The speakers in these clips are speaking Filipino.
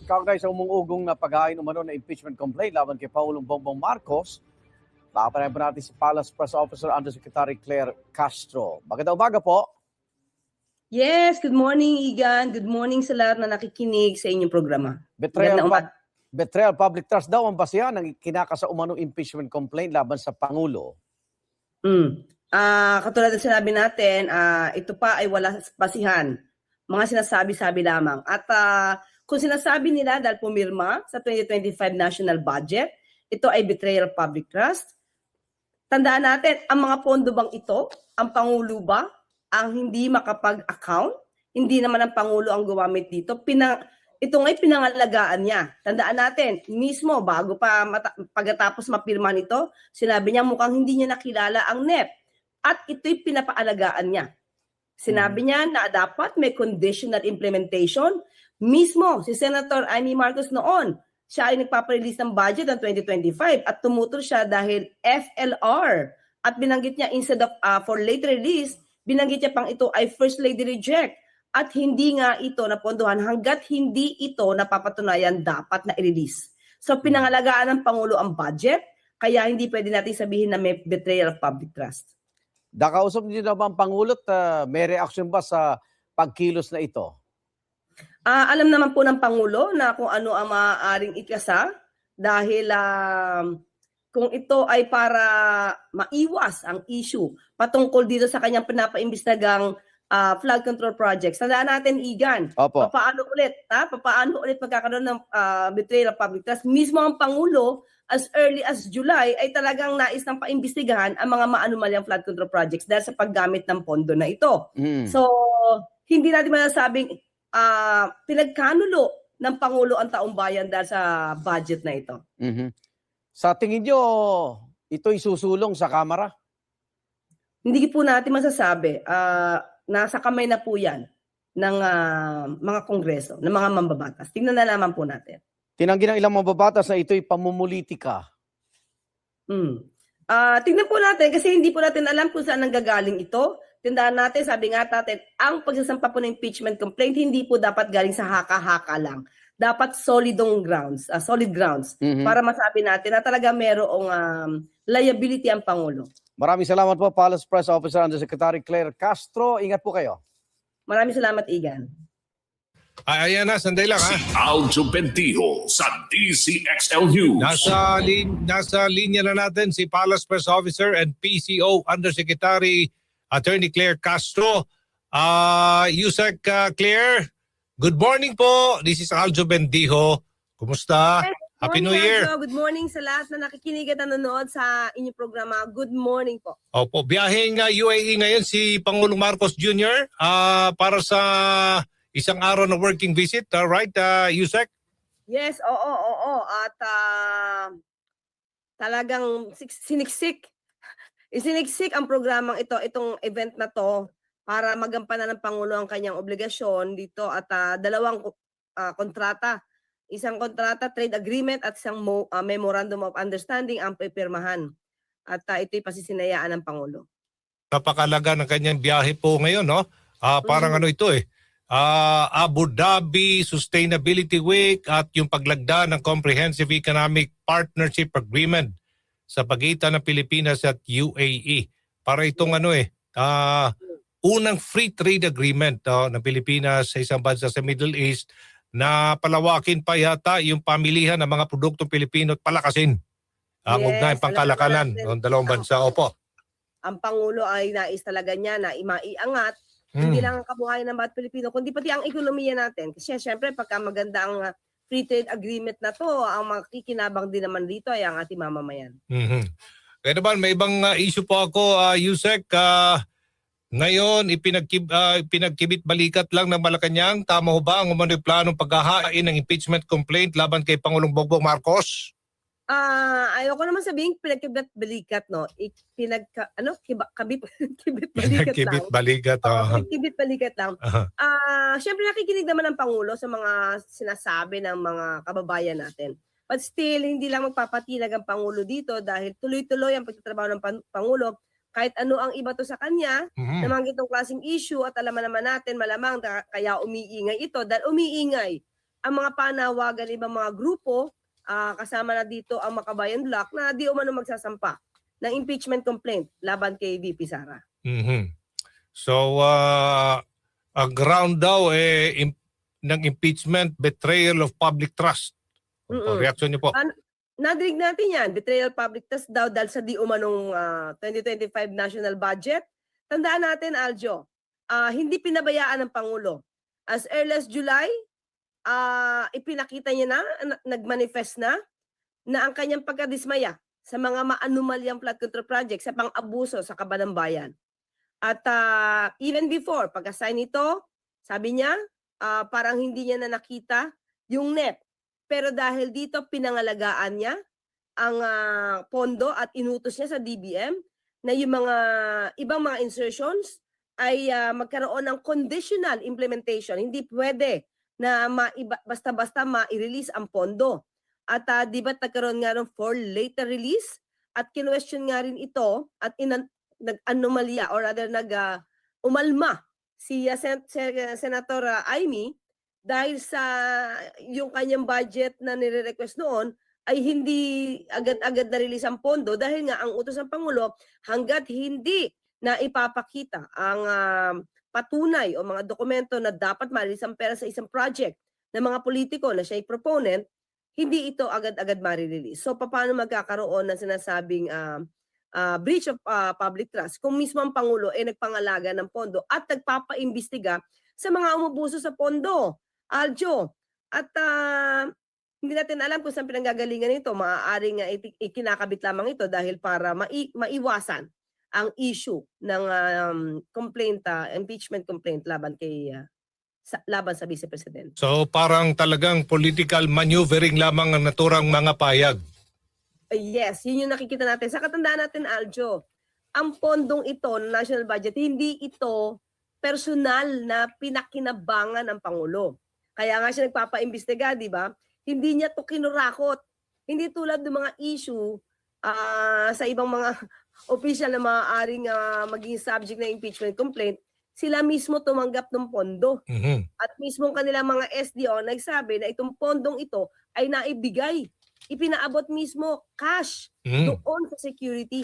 Kaugnay sa umuugong na paghain umano na impeachment complaint laban kay Pangulong Bongbong Marcos, makapanayan po natin si Palace Press Officer Undersecretary Claire Castro. Magandang umaga po. Yes, good morning, Igan. Good morning sa lahat na nakikinig sa inyong programa. Betrayal public trust daw ang basihan ng kinakasa umanong impeachment complaint laban sa Pangulo. Katulad ng sinabi natin, ito pa ay wala basihan. Mga sinasabi-sabi lamang. At kung sinasabi nila dahil pumirma sa 2025 national budget, ito ay betrayal public trust. Tandaan natin, ang mga pondo bang ito, ang Pangulo ba ang hindi makapag-account? Hindi naman ang Pangulo ang gumamit dito. Ito nga'y pinangalagaan niya. Tandaan natin, mismo bago pa pagkatapos mapirma nito, sinabi niya mukhang hindi niya nakilala ang NEP. At ito'y pinapaalagaan niya. Sinabi niya na dapat may conditional implementation. Mismo si Senator Amy Marcos noon, siya ay nagpaparelease ng budget ng 2025 at tumutol siya dahil FLR. At binanggit niya instead of for late release, binanggit niya pang ito ay First Lady reject. At hindi nga ito napondohan hanggat hindi ito napapatunayan dapat na i-release. So pinangalagaan ng Pangulo ang budget, kaya hindi pwede natin sabihin na may betrayal of public trust. Nakausap niyo na ba ang Pangulo at may reaction ba sa pagkilos na ito? Alam naman po ng Pangulo na kung ano ang maaaring ikasa dahil kung ito ay para maiwas ang issue patungkol dito sa kanyang pinapaimbestigang flood control projects. Tandaan natin, Igan, paano ulit magkakaroon ng betrayal of public trust. Mismo ang Pangulo, as early as July, ay talagang nais ng paimbestigahan ang mga maanumalyang flood control projects dahil sa paggamit ng pondo na ito. So, hindi natin masasabing pinagkanulo ng Pangulo ang taong bayan dahil sa budget na ito. Sa tingin nyo, ito'y susulong sa Kamara? Hindi po natin masasabi. Nasa kamay na po yan ng mga kongreso, ng mga mambabatas. Tingnan na naman po natin. Tinanggi ng ilang mambabatas na ito'y pamumulitika. Tingnan po natin kasi hindi po natin alam kung saan nanggagaling ito. Tandaan natin, sabi nga natin, ang pagsasampa po ng impeachment complaint, hindi po dapat galing sa haka-haka lang. Dapat solid grounds para masabi natin na talaga merong liability ang Pangulo. Maraming salamat po, Palace Press Officer Undersecretary Claire Castro. Ingat po kayo. Maraming salamat, Igan. Ayan na, sandali lang Si Aljo Bendijo sa DCXL News. Nasa linya na natin si Palace Press Officer and PCO Undersecretary Attorney Claire Castro. Yusek Claire, good morning po. This is Aljo Bendijo. Kumusta? Happy New Year. Good morning sa lahat na nakikinig at nanonood sa inyong programa. Good morning po. Opo, biyaheng UAE ngayon si Pangulong Marcos Jr. Para sa isang araw na working visit, right, Yusek? Yes, oo. At talagang siniksik ang programang ito, itong event na to para magampanan ng Pangulo ang kanyang obligasyon dito at dalawang kontrata. Isang kontrata, trade agreement at isang memorandum of understanding ang pipirmahan. At ito'y pasisinayaan ng Pangulo. Napakalaga ng kanyang biyahe po ngayon, no? Parang ano ito Abu Dhabi Sustainability Week at yung paglagda ng Comprehensive Economic Partnership Agreement sa pagitan ng Pilipinas at UAE. Para itong unang free trade agreement ng Pilipinas sa isang bansa sa Middle East na palawakin pa yata yung pamilihan ng mga produktong Pilipino at palakasin ang ugnayang pangkalakalan ng dalawang bansa. Opo. Ang Pangulo ay nais talaga niya na maiangat hindi lang ang kabuhayan ng bawat Pilipino, kundi pati ang ekonomiya natin. Kasi syempre, pagka maganda ang free trade agreement na to, ang makikinabang din naman dito ay ang ating mamamayan. Kaya naman, may ibang issue po ako, Yusek. Ngayon, ipinagkibit balikat lang ng Malacanang. Tama ho ba ang umano'y planong paghahain ng impeachment complaint laban kay Pangulong Bongbong Marcos? Ayoko naman sabihin pinagkibit balikat, no? Kibit balikat lang. Kibit balikat lang. Syempre nakikinig naman ang Pangulo sa mga sinasabi ng mga kababayan natin. But still, hindi lang magpapatinag ang Pangulo dito dahil tuloy-tuloy ang pagtatrabaho ng Pangulo. Kahit ano ang iba to sa kanya, namang itong klaseng issue at alam naman natin malamang kaya umiingay ito dahil umiingay ang mga panawagan ibang mga grupo, kasama na dito ang Makabayan Bloc na di umano magsasampa ng impeachment complaint laban kay VP Sara. Mhm. So, ang ground daw ng impeachment, betrayal of public trust. Ano po, reaction niyo po? Nadinig natin yan, betrayal of public trust daw dahil sa di umanong 2025 national budget. Tandaan natin, Aljo, hindi pinabayaan ng Pangulo. As early as July, ipinakita niya na, nagmanifest na ang kanyang pagkadismaya sa mga maanumalyang flood control project sa pang-abuso sa Kaban ng Bayan. At even before, pag-assign ito, sabi niya, parang hindi niya na nakita yung net. Pero dahil dito, pinangalagaan niya ang pondo at inutos niya sa DBM na yung mga ibang mga insertions ay magkaroon ng conditional implementation. Hindi pwede na basta-basta ma-release ang pondo. At di ba nagkaroon nga ng for later release at kinwestiyon nga rin ito at nag-anomalya or rather umalma si Senator Amy dahil sa yung kanyang budget na nire-request noon ay hindi agad-agad na-release ang pondo dahil nga ang utos ng Pangulo hanggat hindi na ipapakita ang patunay o mga dokumento na dapat ma-release ang pera sa isang project ng mga politiko na siya ay proponent, hindi ito agad-agad ma-release. So paano magkakaroon ng sinasabing breach of public trust kung mismo ang Pangulo ay nagpangalaga ng pondo at nagpapaimbestiga sa mga umubuso sa pondo, Aljo. At hindi natin alam kung saan pinanggagalingan nito. Maaaring ikinakabit lamang ito dahil para maiwasan ang issue ng impeachment complaint laban sa Vice President. So, parang talagang political maneuvering lamang ang naturang mga payag. Yes, yun yung nakikita natin. Sa katandaan natin, Aljo, ang pondong ito ng national budget, hindi ito personal na pinakinabangan ng Pangulo. Kaya nga siya nagpapaimbestiga, di ba? Hindi niya to kinurakot. Hindi tulad ng mga issue sa ibang mga official na maaaring maging subject ng impeachment complaint, sila mismo tumanggap ng pondo. Mhm. At mismo kanilang mga SDO nagsabi na itong pondong ito ay naibigay. Ipinaabot mismo cash doon sa security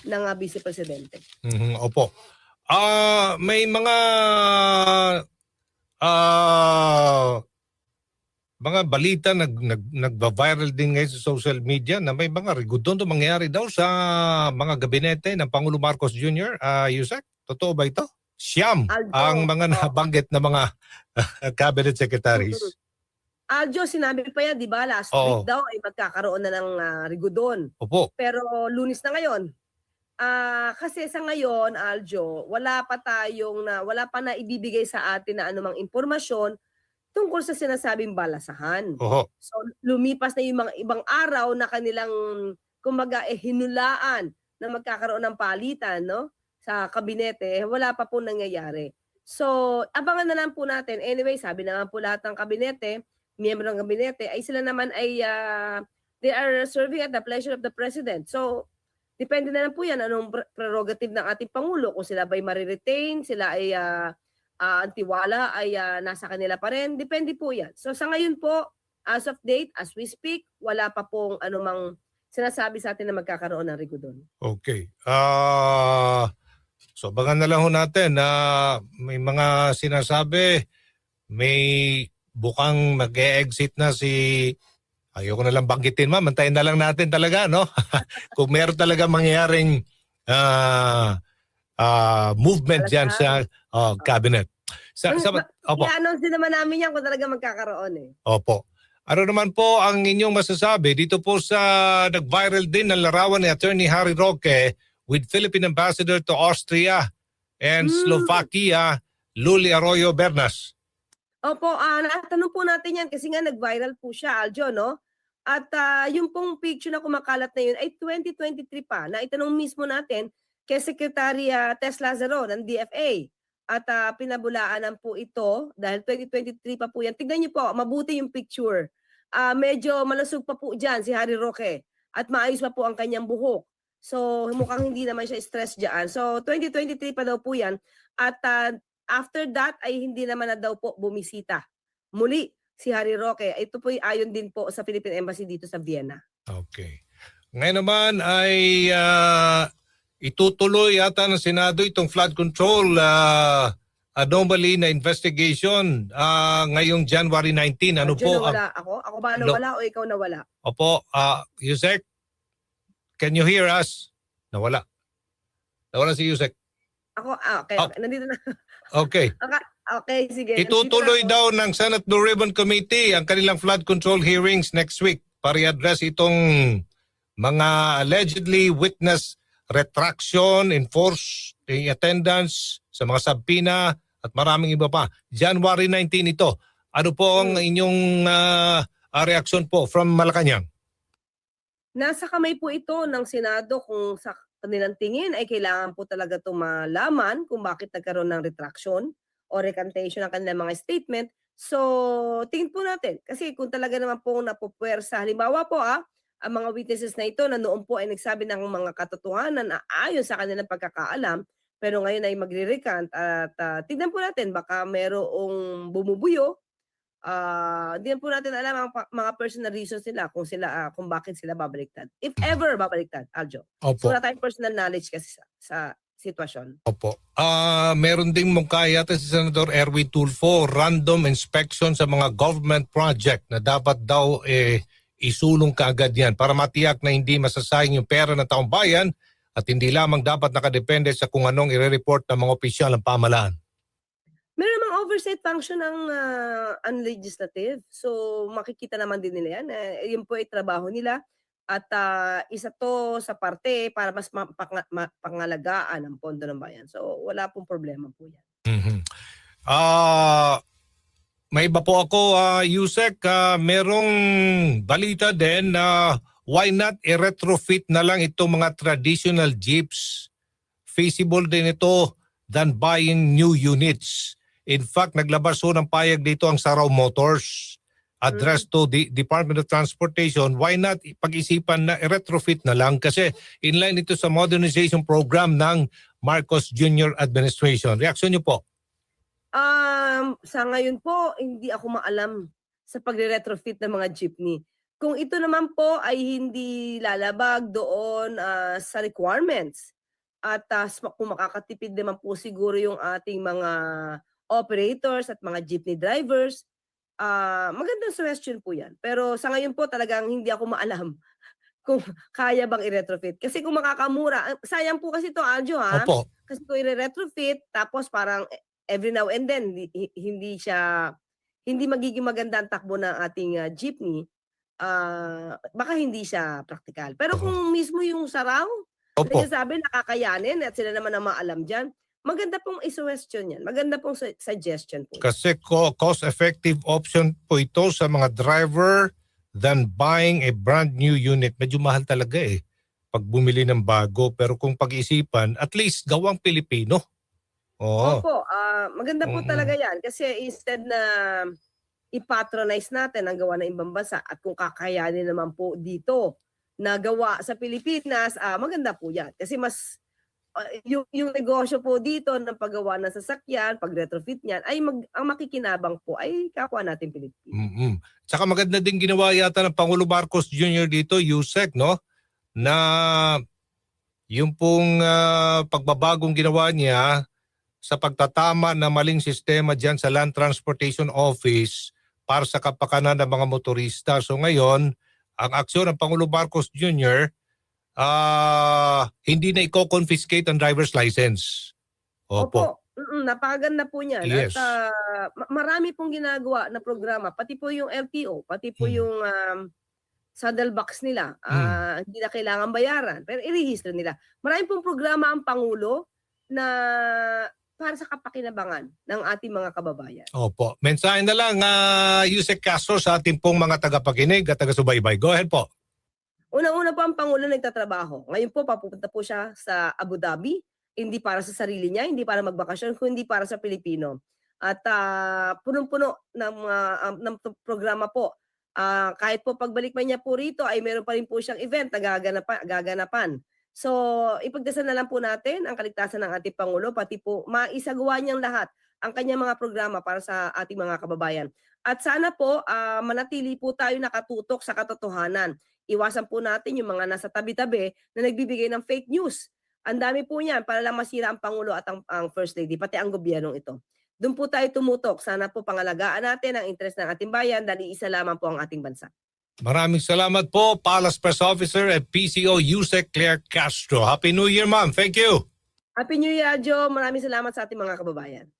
ng Vice Presidente. Mhm. Opo. May mga balita nagba-viral din ngayon sa social media na may mga rigudon mangyayari daw sa mga gabinete ng Pangulo Marcos Jr. Yusek, totoo ba ito? Siyam ang mga nabanggit na mga cabinet secretaries. Aljo, sinabi pa yan, di ba? Last week daw ay magkakaroon na ng rigudon. Opo. Pero Lunes na ngayon. Kasi sa ngayon, Aljo, wala pa na ibibigay sa atin na anumang impormasyon tungkol sa sinasabing balasahan. Oho. So lumipas na yung mga ibang araw na kanilang kumbaga hinulaan na magkakaroon ng palitan, no, sa kabinete, wala pa po nangyayari. So abangan na lang po natin. Anyway, sabi na nga po lahat ng kabinete, miyembro ng kabinete ay sila naman ay they are serving at the pleasure of the president. So depende na lang po yan anong prerogative ng ating Pangulo, kung sila ba'y mariretain, sila ay ang tiwala ay nasa kanila pa rin. Depende po yan. So sa ngayon po, as of date, as we speak, wala pa pong anumang sinasabi sa atin na magkakaroon ng rigudon. Okay. So bagan na lang ho natin na may mga sinasabi, may bukang mag-e-exit na ayoko na lang banggitin, ma'am. Antayin na lang natin talaga, no? Kung meron talaga mangyayaring movement dyan sa cabinet. Opo. I-announce din naman namin yan kung talaga magkakaroon eh. Opo. Ano naman po ang inyong masasabi dito po sa nag-viral din ng larawan ni Attorney Harry Roque with Philippine Ambassador to Austria and Slovakia, Luli Arroyo Bernas? Opo, natanong po natin yan kasi nga nag-viral po siya, Aljo, no? At yung pong picture na kumakalat na yun ay 2023 pa, na itanong mismo natin kay Secretary Tess Lazaro ng DFA. At pinabulaanan po ito dahil 2023 pa po yan. Tignan niyo po, mabuti yung picture. Medyo malusog pa po dyan si Harry Roque at maayos pa po ang kanyang buhok. So mukhang hindi naman siya stress dyan. So 2023 pa daw po yan. At after that ay hindi naman na daw po bumisita muli si Harry Roque. Ito po ay ayon din po sa Philippine Embassy dito sa Vienna. Okay. Ngayon naman ay itutuloy yata ng Senado itong flood control anomaly na investigation ngayong January 19. Ano Medyo po nawala ako? Ako ba No. nawala o ikaw nawala? Opo, Yusek, can you hear us? Nawala. Nawala si Yusek. Ako, okay. Oh. Nandito na. Okay. Okay, sige. Itutuloy Nandito na ako. daw ng Senate Blue Ribbon Committee ang kanilang flood control hearings next week para i-address itong mga allegedly witness retraction, enforced attendance sa mga sabpina at maraming iba pa. January 19 ito. Ano po ang inyong reaksyon po from Malacanang? Nasa kamay po ito ng Senado kung sa kanilang tingin ay kailangan po talaga ito malaman kung bakit nagkaroon ng retraction o recantation ng kanilang mga statement. So, tingin po natin. Kasi kung talaga naman po napupwersa, halimbawa po ang mga witnesses na ito na noon po ay nagsabi ng mga katotohanan na ayon sa kanilang pagkakaalam, pero ngayon ay magre-recant at tignan po natin baka merong bumubuyo. Di po natin alam ang mga personal reasons nila kung bakit sila babaliktad. If ever babaliktad, Aljo. Opo. So wala tayong personal knowledge kasi sa sitwasyon. Opo. Meron ding mungka yata si Senator Erwin Tulfo, random inspection sa mga government project na dapat daw isulong kaagad yan para matiyak na hindi masasayang yung pera ng taong bayan at hindi lamang dapat nakadepende sa kung anong i-report ng mga opisyal ng pamahalaan. Meron namang oversight function ng legislative. So makikita naman din nila yan. Yun po ay trabaho nila. At isa to sa parte para mas pangalagaan ang pondo ng bayan. So wala pong problema po yan. Mhm. May iba po ako, Yusek, merong balita din na why not i-retrofit na lang itong mga traditional jeeps? Feasible din ito than buying new units. In fact, naglabas ho ng payag dito ang Saraw Motors. Addressed to the Department of Transportation, why not pag-isipan na i-retrofit na lang kasi inline ito sa modernization program ng Marcos Jr. Administration. Reaksyon niyo po? Sa ngayon po, hindi ako maalam sa pagre-retrofit ng mga jeepney. Kung ito naman po ay hindi lalabag doon sa requirements at kung makakatipid naman po siguro yung ating mga operators at mga jeepney drivers, magandang suggestion po yan. Pero sa ngayon po talagang hindi ako maalam kung kaya bang i-retrofit. Kasi kung makakamura, sayang po kasi ito, Aljo, ha? Opo. Kasi kung i-retrofit, tapos parang every now and then, hindi magiging maganda ang takbo ng ating jeepney, baka hindi siya praktikal. Pero kung mismo yung Saraw, Opo. sabi nakakayanin at sila naman ang maalam dyan, maganda pong suggestion yan. Maganda pong suggestion po. Kasi cost-effective option po ito sa mga driver than buying a brand new unit. Medyo mahal talaga pag bumili ng bago. Pero kung pag-isipan, at least gawang Pilipino. Oo. Opo, maganda po talaga yan. Kasi instead na i-patronize natin ang gawa ng ibang bansa at kung kakayanin naman po dito na gawa sa Pilipinas, maganda po yan. Kasi mas yung negosyo po dito ng paggawa ng sasakyan, pag-retrofit niyan, ay ang makikinabang po ay kapwa natin Pilipino. Tsaka maganda din ginawa yata ng Pangulo Marcos Jr. dito, Yusek, no? Na yung pong pagbabagong ginawa niya sa pagtatama na maling sistema dyan sa Land Transportation Office para sa kapakanan ng mga motorista. So ngayon, ang aksyon ng Pangulo Marcos Jr., hindi na i-confiscate ang driver's license. Opo. Napakaganda po niyan. Yes. At marami pong ginagawa na programa, pati po yung LTO, pati po yung saddlebox nila. Hindi na kailangan bayaran, pero i-register nila. Marami pong programa ang Pangulo na para sa kapakinabangan ng ating mga kababayan. Opo. Mensahe na lang, Yusek Castro, sa ating pong mga tagapakinig at taga-subaybay. Go ahead po. Unang-una po ang Pangulo nagtatrabaho. Ngayon po, papupunta po siya sa Abu Dhabi. Hindi para sa sarili niya, hindi para magbakasyon, kundi para sa Pilipino. At punong-puno ng programa po. Kahit po pagbalik pa niya po rito, ay meron pa rin po siyang event na gaganapan. So, ipagdasal na lang po natin ang kaligtasan ng ating Pangulo, pati po maisagawa niyang lahat ang kanyang mga programa para sa ating mga kababayan. At sana po manatili po tayo nakatutok sa katotohanan. Iwasan po natin yung mga nasa tabi-tabi na nagbibigay ng fake news. Ang dami po niyan para lang masira ang Pangulo at ang First Lady, pati ang gobyernong ito. Doon po tayo tumutok. Sana po pangalagaan natin ang interes ng ating bayan dahil isa lamang po ang ating bansa. Maraming salamat po, Palace Press Officer at PCO Yusek Claire Castro. Happy New Year, ma'am. Thank you. Happy New Year, Joe. Maraming salamat sa ating mga kababayan.